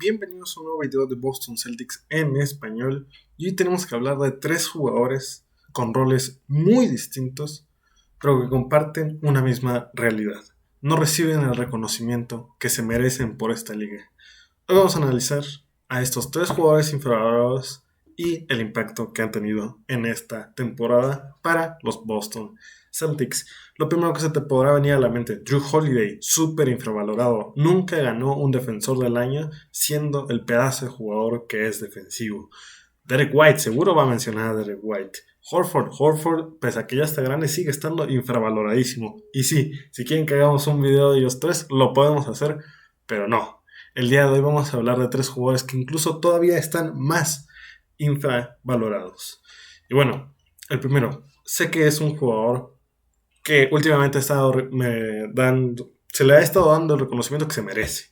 Bienvenidos a un nuevo video de Boston Celtics en español. Y hoy tenemos que hablar de tres jugadores con roles muy distintos, pero que comparten una misma realidad. No reciben el reconocimiento que se merecen por esta liga. Hoy vamos a analizar a estos tres jugadores infravalorados y el impacto que han tenido en esta temporada para los Boston Celtics. Lo primero que se te podrá venir a la mente: Drew Holiday, súper infravalorado. Nunca ganó un defensor del año siendo el pedazo de jugador que es defensivo. Derek White, seguro va a mencionar a Derek White. Horford, pese a que ya está grande, sigue estando infravaloradísimo. Y sí, si quieren que hagamos un video de ellos tres, lo podemos hacer, pero no. El día de hoy vamos a hablar de tres jugadores que incluso todavía están más infravalorados. Y bueno, el primero, sé que es un jugador que últimamente se le ha estado dando el reconocimiento que se merece.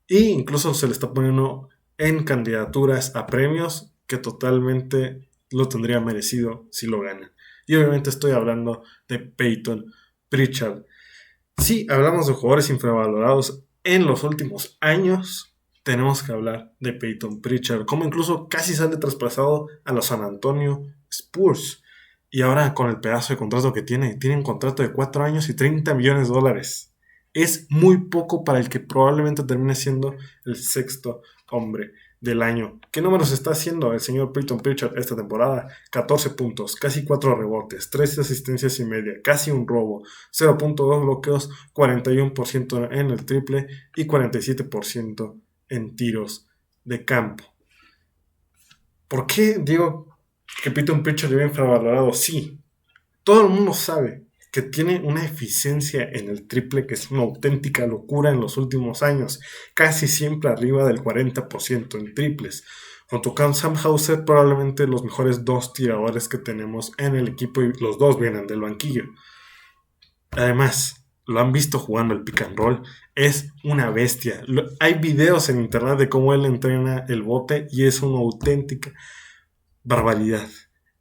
Y incluso se le está poniendo en candidaturas a premios que totalmente lo tendría merecido si lo gana. Y obviamente estoy hablando de Peyton Pritchard. Si hablamos de jugadores infravalorados en los últimos años, tenemos que hablar de Peyton Pritchard, como incluso casi sale traspasado a los San Antonio Spurs. Y ahora con el pedazo de contrato que tiene un contrato de 4 años y $30 millones. Es muy poco para el que probablemente termine siendo el sexto hombre del año. ¿Qué números está haciendo el señor Peyton Pritchard esta temporada? 14 puntos, casi 4 rebotes, 13 asistencias y media, casi un robo, 0.2 bloqueos, 41% en el triple y 47% en tiros de campo. ¿Por qué digo que Peyton Pritchard lleva infravalorado? Sí, todo el mundo sabe que tiene una eficiencia en el triple que es una auténtica locura en los últimos años, casi siempre arriba del 40% en triples. Junto con Sam Hauser, probablemente los mejores dos tiradores que tenemos en el equipo, y los dos vienen del banquillo. Además, lo han visto jugando el pick and roll, es una bestia. Hay videos en internet de cómo él entrena el bote y es una auténtica barbaridad.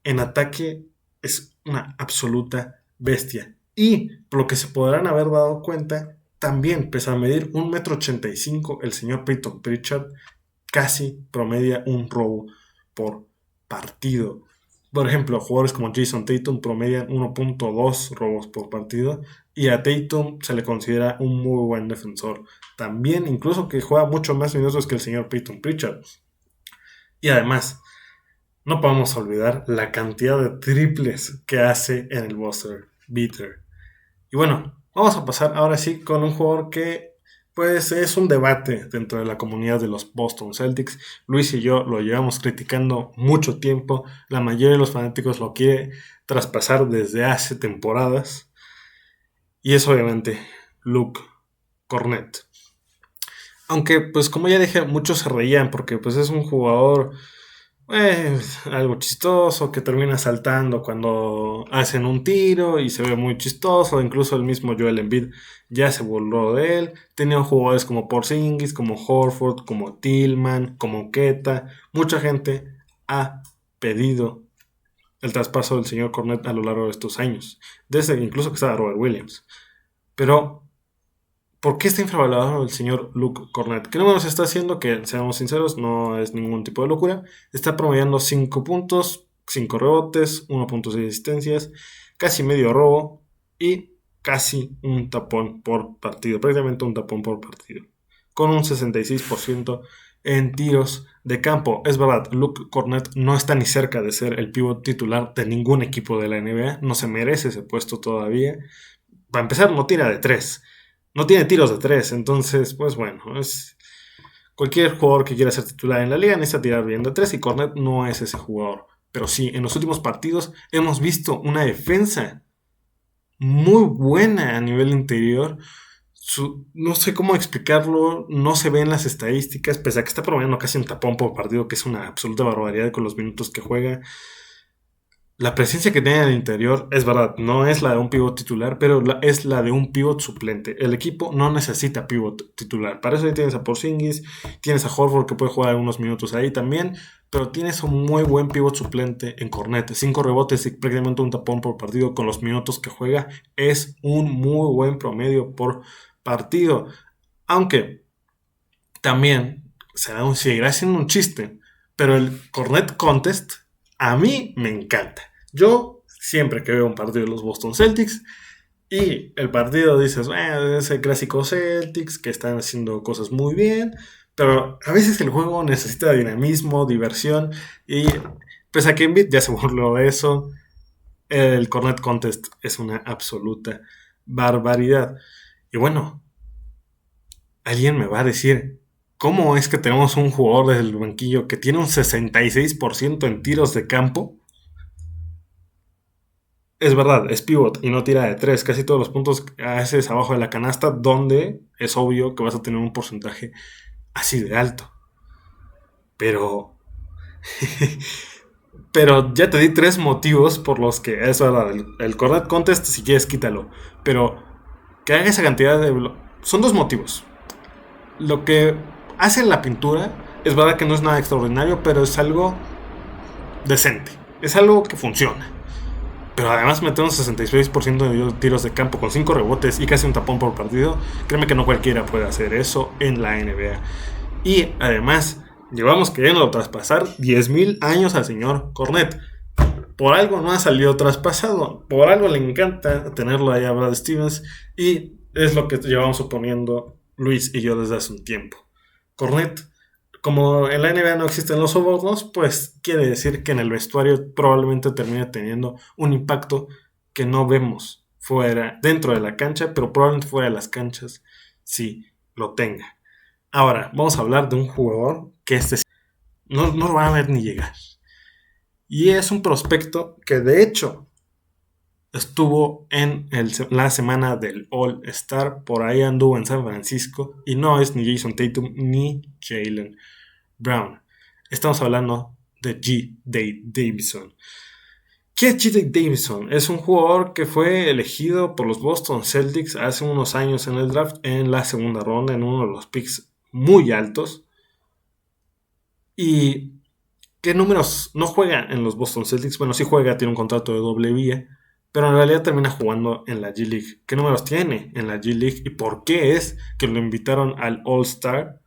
En ataque es una absoluta bestia. Y por lo que se podrán haber dado cuenta, también, pese a medir 1,85 m, el señor Peyton Pritchard casi promedia un robo por partido. Por ejemplo, jugadores como Jason Tatum promedian 1.2 robos por partido, y a Tatum se le considera un muy buen defensor. También, incluso que juega mucho más minutos que el señor Peyton Pritchard. Y además, no podemos olvidar la cantidad de triples que hace en el buzzer beater. Y bueno, vamos a pasar ahora sí con un jugador que pues es un debate dentro de la comunidad de los Boston Celtics. Luis y yo lo llevamos criticando mucho tiempo. La mayoría de los fanáticos lo quiere traspasar desde hace temporadas. Y es obviamente Luke Kornet. Aunque pues como ya dije, muchos se reían porque pues es un jugador algo chistoso que termina saltando cuando hacen un tiro y se ve muy chistoso. Incluso el mismo Joel Embiid ya se burló de él. Tenía jugadores como Porzingis, como Horford, como Tillman, como Keta. Mucha gente ha pedido el traspaso del señor Kornet a lo largo de estos años, desde incluso que estaba Robert Williams. Pero ¿por qué está infravalorado el señor Luke Kornet? ¿Qué números está haciendo? Que, seamos sinceros, no es ningún tipo de locura. Está promediando 5 puntos, 5 rebotes, 1.6 asistencias, casi medio robo y casi un tapón por partido. Prácticamente un tapón por partido. Con un 66% en tiros de campo. Es verdad, Luke Kornet no está ni cerca de ser el pívot titular de ningún equipo de la NBA. No se merece ese puesto todavía. Para empezar, no tira de 3. No tiene tiros de 3, entonces, pues bueno, es cualquier jugador que quiera ser titular en la liga necesita tirar bien de 3 y Kornet no es ese jugador. Pero sí, en los últimos partidos hemos visto una defensa muy buena a nivel interior. No sé cómo explicarlo, no se ve en las estadísticas, pese a que está promediando casi un tapón por partido, que es una absoluta barbaridad con los minutos que juega. La presencia que tiene en el interior es verdad, no es la de un pívot titular, pero es la de un pívot suplente. El equipo no necesita pívot titular. Para eso ahí tienes a Porzingis, tienes a Horford que puede jugar algunos minutos ahí también, pero tienes un muy buen pívot suplente en Kornet. 5 rebotes y prácticamente un tapón por partido con los minutos que juega. Es un muy buen promedio por partido. Aunque también seguirá siendo un chiste, pero el Cornet Contest a mí me encanta. Yo siempre que veo un partido de los Boston Celtics y el partido dices, bueno, es el clásico Celtics que están haciendo cosas muy bien, pero a veces el juego necesita dinamismo, diversión y pese a que Embiid ya se burló de eso, el Cornet Contest es una absoluta barbaridad. Y bueno, alguien me va a decir, ¿cómo es que tenemos un jugador desde el banquillo que tiene un 66% en tiros de campo? Es verdad, es pivot y no tira de tres. Casi todos los puntos haces abajo de la canasta, donde es obvio que vas a tener un porcentaje así de alto. Pero. Pero ya te di tres motivos por los que es verdad. El Cornet Contest, si quieres, quítalo. Pero que haga esa cantidad de. Son dos motivos. Lo que hace la pintura es verdad que no es nada extraordinario, pero es algo decente. Es algo que funciona. Pero además meter un 66% de tiros de campo con 5 rebotes y casi un tapón por partido, créeme que no cualquiera puede hacer eso en la NBA. Y además, llevamos queriendo traspasar 10.000 años al señor Cornet. Por algo no ha salido traspasado. Por algo le encanta tenerlo ahí a Brad Stevens. Y es lo que llevamos suponiendo Luis y yo desde hace un tiempo. Cornet, como en la NBA no existen los sobornos, pues quiere decir que en el vestuario probablemente termine teniendo un impacto que no vemos fuera, dentro de la cancha, pero probablemente fuera de las canchas sí lo tenga. Ahora, vamos a hablar de un jugador que no lo van a ver ni llegar. Y es un prospecto que de hecho estuvo en la semana del All-Star, por ahí anduvo en San Francisco, y no es ni Jason Tatum ni Jaylen Brown. Estamos hablando de G. Davidson. ¿Qué es G. Davidson? Es un jugador que fue elegido por los Boston Celtics hace unos años en el draft, en la segunda ronda, en uno de los picks muy altos. Y ¿qué números? No juega en los Boston Celtics. Bueno, sí juega, tiene un contrato de doble vía, pero en realidad termina jugando en la G-League. ¿Qué números tiene en la G-League y por qué es que lo invitaron al All-Star?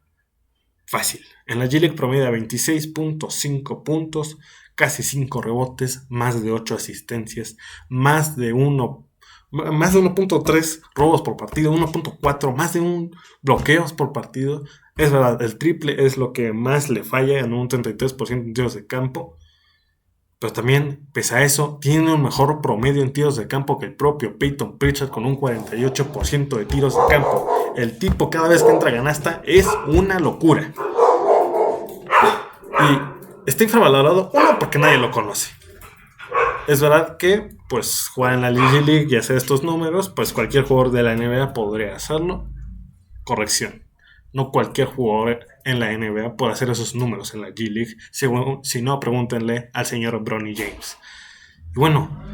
Fácil. En la G-League promedia 26.5 puntos, casi 5 rebotes, más de 8 asistencias, más de 1.3 robos por partido, 1.4, más de 1 bloqueos por partido. Es verdad, el triple es lo que más le falla en un 33% en tiros de campo. Pero también, pese a eso, tiene un mejor promedio en tiros de campo que el propio Peyton Pritchard con un 48% de tiros de campo. El tipo cada vez que entra a canasta es una locura. Y está infravalorado, uno, porque nadie lo conoce. Es verdad que, pues, jugar en la G-League y hacer estos números, pues cualquier jugador de la NBA podría hacerlo. Corrección. No cualquier jugador en la NBA puede hacer esos números en la G-League. Si no, pregúntenle al señor Bronny James. Y bueno,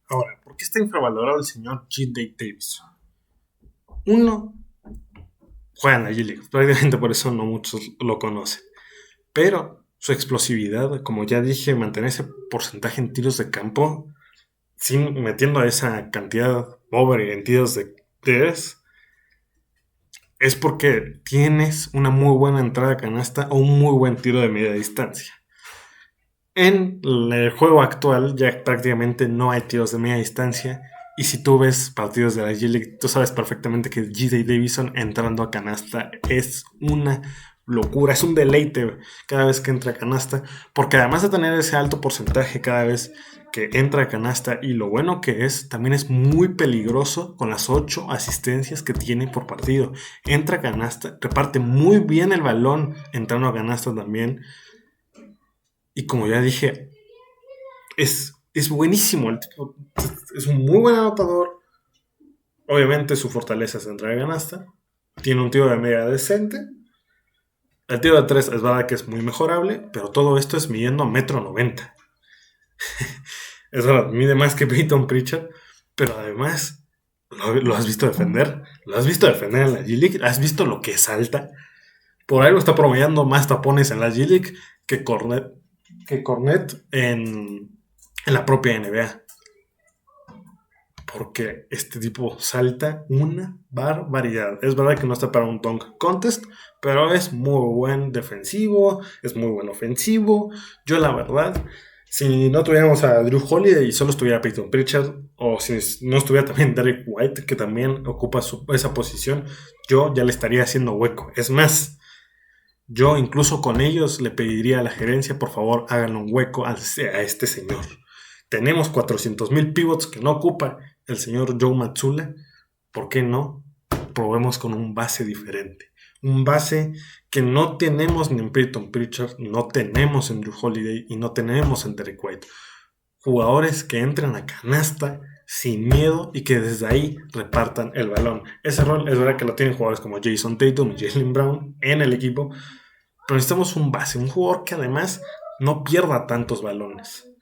ahora, ¿por qué está infravalorado el señor G. Davis? Uno, juega en la G-League. Prácticamente por eso no muchos lo conocen. Pero su explosividad, como ya dije, mantener ese porcentaje en tiros de campo, sin metiendo a esa cantidad pobre en tiros de 3, es porque tienes una muy buena entrada a canasta o un muy buen tiro de media distancia. En el juego actual ya prácticamente no hay tiros de media distancia, y si tú ves partidos de la G-League, tú sabes perfectamente que G. Davidson entrando a canasta es una locura, es un deleite cada vez que entra a canasta, porque además de tener ese alto porcentaje cada vez que entra a canasta, y lo bueno que es, también es muy peligroso con las 8 asistencias que tiene por partido. Entra a canasta, reparte muy bien el balón entrando a canasta también, y como ya dije, es buenísimo. El tipo es un muy buen anotador. Obviamente su fortaleza es entrar a canasta. Tiene un tiro de media decente. El tiro de 3 es verdad que es muy mejorable, pero todo esto es midiendo 1.90 m. Es verdad, mide más que Peyton Pritchard, pero además lo has visto defender. Lo has visto defender en la G-League. Has visto lo que salta. Por algo está promediando más tapones en la G-League que Cornet en la propia NBA. porque este tipo salta una barbaridad. Es verdad que no está para un dunk contest, pero es muy buen defensivo, es muy buen ofensivo. Yo la verdad, si no tuviéramos a Drew Holiday y solo estuviera Peyton Pritchard, o si no estuviera también Derek White, que también ocupa esa posición, yo ya le estaría haciendo hueco. Es más, yo incluso con ellos le pediría a la gerencia, por favor, hagan un hueco a este señor. Tenemos 400,000 pivots que no ocupa el señor Joe Mazzulla. ¿Por qué no? Probemos con un base diferente. Un base que no tenemos ni en Peyton Pritchard, no tenemos en Drew Holiday y no tenemos en Derek White. Jugadores que entren a canasta sin miedo y que desde ahí repartan el balón. Ese rol es verdad que lo tienen jugadores como Jason Tatum y Jaylen Brown en el equipo, pero necesitamos un base, un jugador que además no pierda tantos balones.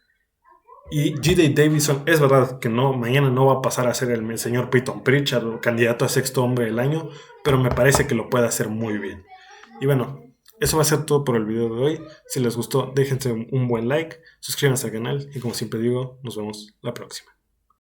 Y G.J. Davidson, es verdad que mañana no va a pasar a ser el señor Peyton Pritchard, candidato a sexto hombre del año, pero me parece que lo puede hacer muy bien. Y bueno, eso va a ser todo por el video de hoy. Si les gustó, déjense un buen like, suscríbanse al canal y como siempre digo, nos vemos la próxima.